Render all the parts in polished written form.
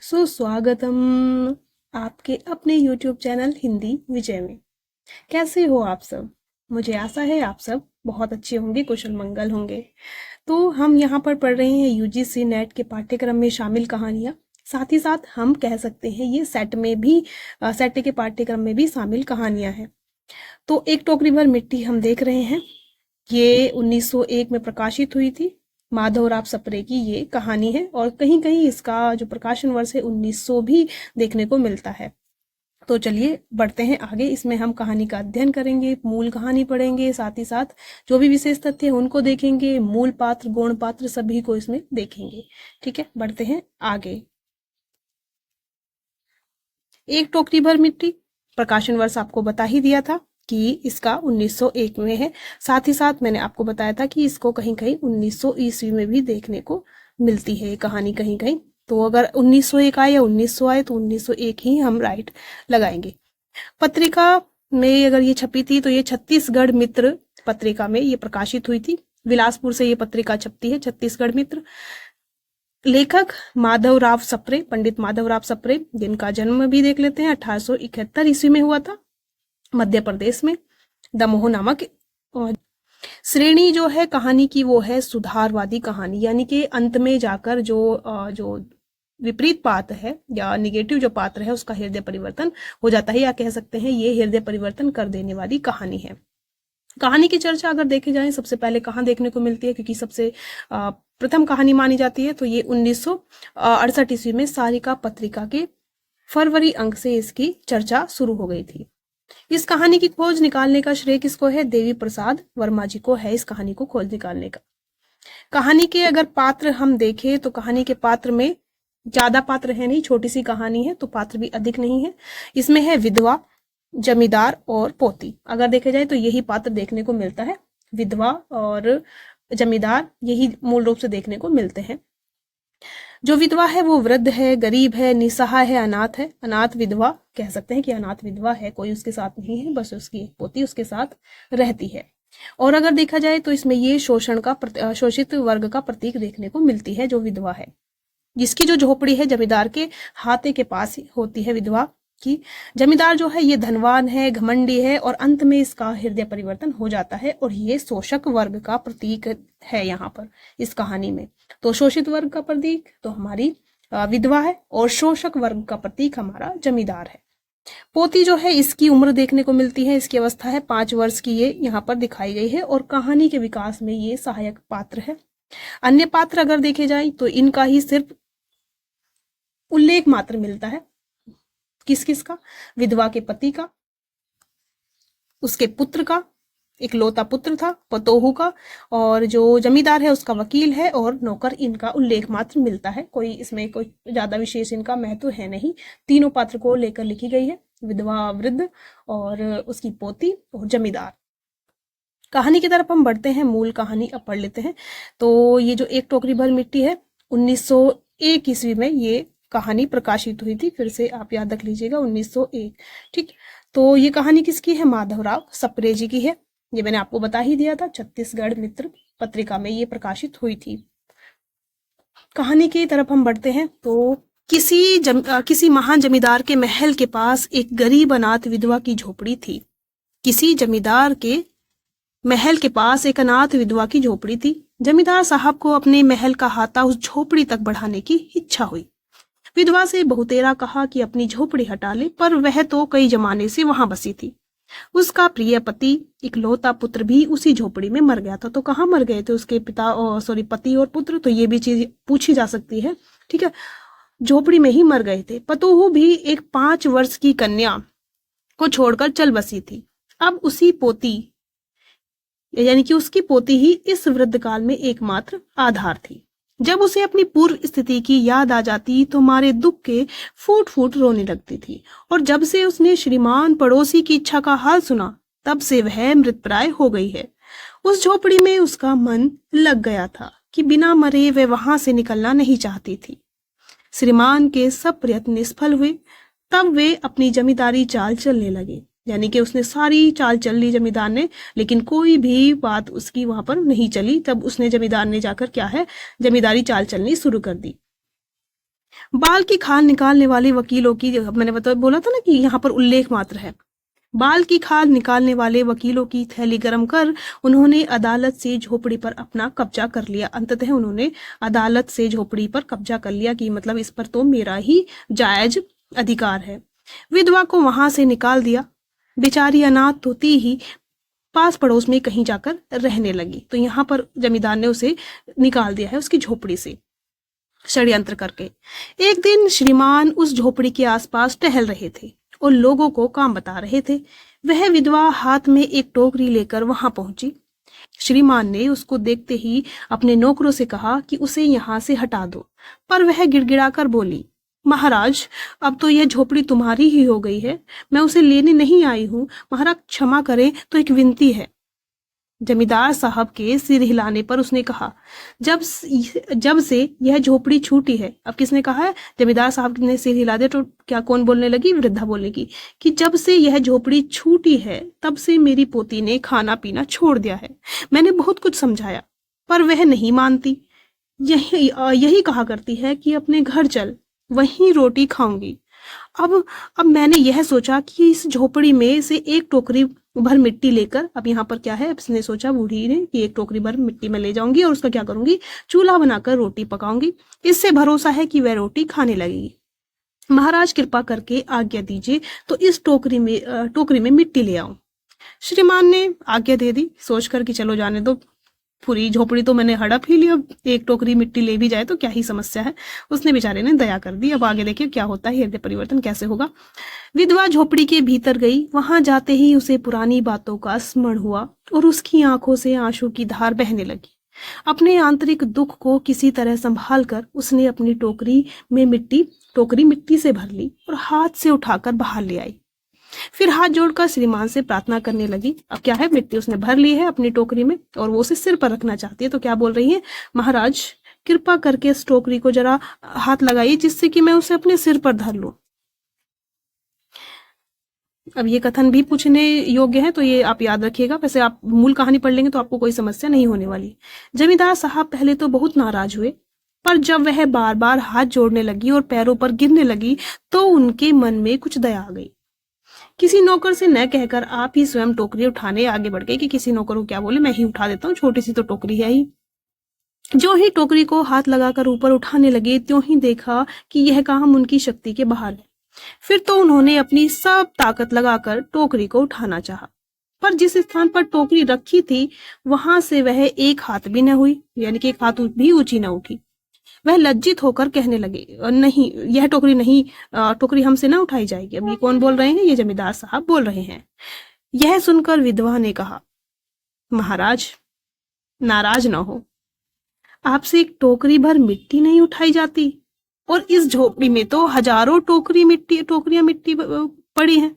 सुस्वागतम आपके अपने YouTube चैनल हिंदी विजय में। कैसे हो आप सब? मुझे आशा है आप सब बहुत अच्छे होंगे, कुशल मंगल होंगे। तो हम यहाँ पर पढ़ रहे हैं यूजीसी नेट के पाठ्यक्रम में शामिल कहानियाँ। साथ ही साथ हम कह सकते हैं ये सेट में भी सेट के पाठ्यक्रम में भी शामिल कहानियाँ हैं। तो एक टोकरी भर मिट्टी हम देख रहे हैं। ये 1901 में प्रकाशित हुई थी। माधवराव सप्रे की ये कहानी है और कहीं कहीं इसका जो प्रकाशन वर्ष है 1900 भी देखने को मिलता है। तो चलिए बढ़ते हैं आगे। इसमें हम कहानी का अध्ययन करेंगे, मूल कहानी पढ़ेंगे, साथ ही साथ जो भी विशेष तथ्य है उनको देखेंगे, मूल पात्र गौण पात्र सभी को इसमें देखेंगे। ठीक है, बढ़ते हैं आगे। एक टोकरी भर मिट्टी, प्रकाशन वर्ष आपको बता ही दिया था कि इसका 1901 में है। साथ ही साथ मैंने आपको बताया था कि इसको कहीं कहीं 1900 ईस्वी में भी देखने को मिलती है ये कहानी कहीं कहीं। तो अगर 1901 आए या 1900 आए तो 1901 ही हम राइट लगाएंगे। पत्रिका में अगर ये छपी थी तो ये छत्तीसगढ़ मित्र पत्रिका में ये प्रकाशित हुई थी। बिलासपुर से ये पत्रिका छपती है, छत्तीसगढ़ मित्र। लेखक माधवराव सप्रे, पंडित माधवराव सप्रे, जिनका जन्म भी देख लेते हैं। 1871 ईस्वी में हुआ था, मध्य प्रदेश में, दमोह नामक। श्रेणी जो है कहानी की वो है सुधारवादी कहानी, यानी कि अंत में जाकर जो विपरीत पात्र है या निगेटिव जो पात्र है उसका हृदय परिवर्तन हो जाता है, या कह सकते हैं ये हृदय परिवर्तन कर देने वाली कहानी है। कहानी की चर्चा अगर देखे जाए सबसे पहले कहाँ देखने को मिलती है, क्योंकि सबसे प्रथम कहानी मानी जाती है, तो ये 1968 ईस्वी में सारिका पत्रिका के फरवरी अंक से इसकी चर्चा शुरू हो गई थी। इस कहानी की खोज निकालने का श्रेय किसको है? देवी प्रसाद वर्मा जी को है इस कहानी को खोज निकालने का। कहानी के अगर पात्र हम देखें तो कहानी के पात्र में ज्यादा पात्र है नहीं, छोटी सी कहानी है तो पात्र भी अधिक नहीं है। इसमें है विधवा, जमींदार और पोती। अगर देखे जाए तो यही पात्र देखने को मिलता है, विधवा और जमींदार, यही मूल रूप से देखने को मिलते हैं। जो विधवा है वो वृद्ध है, गरीब है, निसहाय है, अनाथ है। अनाथ विधवा कह सकते हैं कि अनाथ विधवा है, कोई उसके साथ नहीं है, बस उसकी एक पोती उसके साथ रहती है। और अगर देखा जाए तो इसमें ये शोषित वर्ग का प्रतीक देखने को मिलती है, जो विधवा है, जिसकी जो झोपड़ी है जमींदार के हाथे के पास होती है विधवा की। जमींदार जो है ये धनवान है, घमंडी है और अंत में इसका हृदय परिवर्तन हो जाता है और ये शोषक वर्ग का प्रतीक है यहाँ पर इस कहानी में। तो शोषित वर्ग का प्रतीक तो हमारी विधवा है और शोषक वर्ग का प्रतीक हमारा जमींदार है। पोती जो है इसकी उम्र देखने को मिलती है, इसकी अवस्था है 5 वर्ष की, ये यहाँ पर दिखाई गई है और कहानी के विकास में ये सहायक पात्र है। अन्य पात्र अगर देखे जाए तो इनका ही सिर्फ उल्लेख मात्र मिलता है। किस किस का? विधवा के पति का, उसके पुत्र का, एक लौता पुत्र था पतोहू का, और जो जमींदार है उसका वकील है और नौकर, इनका उल्लेख मात्र मिलता है। कोई इसमें कोई ज्यादा विशेष इनका महत्व है नहीं। तीनों पात्र को लेकर लिखी गई है, विधवा, वृद्ध और उसकी पोती और जमींदार। कहानी की तरफ हम बढ़ते हैं, मूल कहानी अब पढ़ लेते हैं। तो ये जो एक टोकरी भर मिट्टी है 1901 ईस्वी में ये कहानी प्रकाशित हुई थी। फिर से आप याद रख लीजिएगा 1901। ठीक, तो ये कहानी किसकी है? माधवराव सप्रे जी की है। ये मैंने आपको बता ही दिया था, छत्तीसगढ़ मित्र पत्रिका में ये प्रकाशित हुई थी। कहानी की तरफ हम बढ़ते हैं। तो किसी महान जमींदार के महल के पास एक गरीब अनाथ विधवा की झोपड़ी थी। किसी जमींदार के महल के पास एक अनाथ विधवा की झोपड़ी थी। जमींदार साहब को अपने महल का हाथा उस झोपड़ी तक बढ़ाने की इच्छा हुई। विधवा से बहुतेरा कहा कि अपनी झोपड़ी हटा ले, पर वह तो कई जमाने से वहां बसी थी। उसका प्रिय पति, इकलौता पुत्र भी उसी झोपड़ी में मर गया था। तो कहाँ मर गए थे उसके पति और पुत्र? तो ये भी चीज पूछी जा सकती है। ठीक है, झोपड़ी में ही मर गए थे। पतोहू भी एक 5 वर्ष की कन्या को छोड़कर चल बसी थी। अब उसी पोती यानी कि उसकी पोती ही इस वृद्ध काल में एकमात्र आधार थी। जब उसे अपनी पूर्व स्थिति की याद आ जाती तो मारे दुख के फूट फूट रोने लगती थी। और जब से उसने श्रीमान पड़ोसी की इच्छा का हाल सुना तब से वह मृतप्राय हो गई है। उस झोपड़ी में उसका मन लग गया था कि बिना मरे वह वहां से निकलना नहीं चाहती थी। श्रीमान के सब प्रयत्न निष्फल हुए। तब वे अपनी जमींदारी चाल चलने लगे, यानी कि उसने सारी चाल चल ली जमींदार ने, लेकिन कोई भी बात उसकी वहां पर नहीं चली। तब उसने जमींदार ने जाकर क्या है, जमींदारी चाल चलनी शुरू कर दी। बाल की खाल निकालने वाले वकीलों की, मैंने बोला था ना कि यहाँ पर उल्लेख मात्र है। बाल की खाल निकालने वाले वकीलों की थैली गर्म कर उन्होंने अदालत से झोपड़ी पर अपना कब्जा कर लिया। अंततः उन्होंने अदालत से झोपड़ी पर कब्जा कर लिया कि मतलब इस पर तो मेरा ही जायज अधिकार है। विधवा को वहां से निकाल दिया। बेचारी अनाथ होती ही पास पड़ोस में कहीं जाकर रहने लगी। तो यहाँ पर जमींदार ने उसे निकाल दिया है उसकी झोपड़ी से, षड्यंत्र करके। एक दिन श्रीमान उस झोपड़ी के आसपास टहल रहे थे और लोगों को काम बता रहे थे। वह विधवा हाथ में एक टोकरी लेकर वहां पहुंची। श्रीमान ने उसको देखते ही अपने नौकरों से कहा कि उसे यहाँ से हटा दो, पर वह गिड़गिड़ाकर बोली, महाराज, अब तो यह झोपड़ी तुम्हारी ही हो गई है, मैं उसे लेने नहीं आई हूँ। महाराज क्षमा करें, तो एक विनती है। जमींदार साहब के सिर हिलाने पर उसने कहा, जब से यह झोपड़ी छूटी है। अब किसने कहा है? जमींदार साहब ने सिर हिला दिया। तो क्या कौन बोलने लगी? वृद्धा बोलने लगी कि जब से यह झोपड़ी छूटी है तब से मेरी पोती ने खाना पीना छोड़ दिया है। मैंने बहुत कुछ समझाया पर वह नहीं मानती। यही कहा करती है कि अपने घर चल, वहीं रोटी खाऊंगी। अब मैंने यह सोचा कि इस झोपड़ी में से एक टोकरी भर मिट्टी लेकर, अब यहाँ पर क्या है, इसने सोचा बूढ़ी ने कि एक टोकरी भर मिट्टी में ले जाऊंगी और उसका क्या करूंगी, चूल्हा बनाकर रोटी पकाऊंगी। इससे भरोसा है कि वह रोटी खाने लगेगी। महाराज कृपा करके आज्ञा दीजिए तो इस टोकरी में मिट्टी ले आऊं। श्रीमान ने आज्ञा दे दी, सोचकर कि चलो जाने दो, पूरी झोपड़ी तो मैंने हड़प ही ली, अब एक टोकरी मिट्टी ले भी जाए तो क्या ही समस्या है। उसने बेचारे ने दया कर दी। अब आगे देखिए क्या होता है, हृदय परिवर्तन कैसे होगा। विधवा झोपड़ी के भीतर गई। वहां जाते ही उसे पुरानी बातों का स्मरण हुआ और उसकी आंखों से आंसू की धार बहने लगी। अपने आंतरिक दुख को किसी तरह संभाल कर उसने अपनी टोकरी मिट्टी से भर ली और हाथ से उठाकर बाहर ले आई। फिर हाथ जोड़कर श्रीमान से प्रार्थना करने लगी। अब क्या है, मिट्टी उसने भर ली है अपनी टोकरी में और वो उसे सिर पर रखना चाहती है। तो क्या बोल रही है, महाराज कृपा करके इस टोकरी को जरा हाथ लगाइए जिससे कि मैं उसे अपने सिर पर धर लूं। अब ये कथन भी पूछने योग्य है, तो ये आप याद रखिएगा। वैसे आप मूल कहानी पढ़ लेंगे तो आपको कोई समस्या नहीं होने वाली। जमींदार साहब पहले तो बहुत नाराज हुए, पर जब वह बार बार हाथ जोड़ने लगी और पैरों पर गिरने लगी तो उनके मन में कुछ दया आ गई। किसी नौकर से न कहकर आप ही स्वयं टोकरी उठाने आगे बढ़ गए कि किसी नौकर को क्या बोले, मैं ही उठा देता हूँ, छोटी सी तो टोकरी है ही। जो ही टोकरी को हाथ लगाकर ऊपर उठाने लगे त्यों ही देखा कि यह काम उनकी शक्ति के बाहर है। फिर तो उन्होंने अपनी सब ताकत लगाकर टोकरी को उठाना चाहा, पर जिस स्थान पर टोकरी रखी थी वहां से वह एक हाथ भी न हुई, यानी कि एक हाथ भी ऊंची न उठी। वह लज्जित होकर कहने लगे, नहीं, यह टोकरी नहीं, टोकरी हमसे ना उठाई जाएगी। अब ये कौन बोल रहे हैं? ये जमींदार साहब बोल रहे हैं। यह सुनकर विधवा ने कहा, महाराज नाराज न हो, आपसे एक टोकरी भर मिट्टी नहीं उठाई जाती और इस झोपड़ी में तो हजारों टोकरियां मिट्टी पड़ी हैं।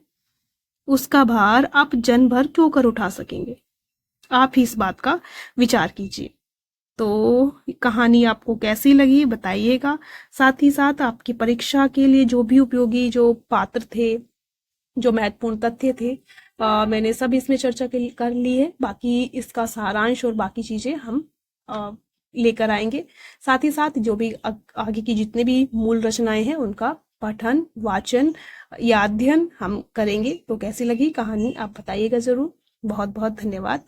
उसका भार आप जन भर क्यों कर उठा सकेंगे? आप ही इस बात का विचार कीजिए। तो कहानी आपको कैसी लगी बताइएगा। साथ ही साथ आपकी परीक्षा के लिए जो भी उपयोगी जो पात्र थे, जो महत्वपूर्ण तथ्य थे, मैंने सब इसमें चर्चा कर ली है। बाकी इसका सारांश और बाकी चीजें हम लेकर आएंगे। साथ ही साथ जो भी आगे की जितने भी मूल रचनाएं हैं उनका पठन, वाचन या अध्ययन हम करेंगे। तो कैसी लगी कहानी आप बताइएगा जरूर। बहुत बहुत धन्यवाद।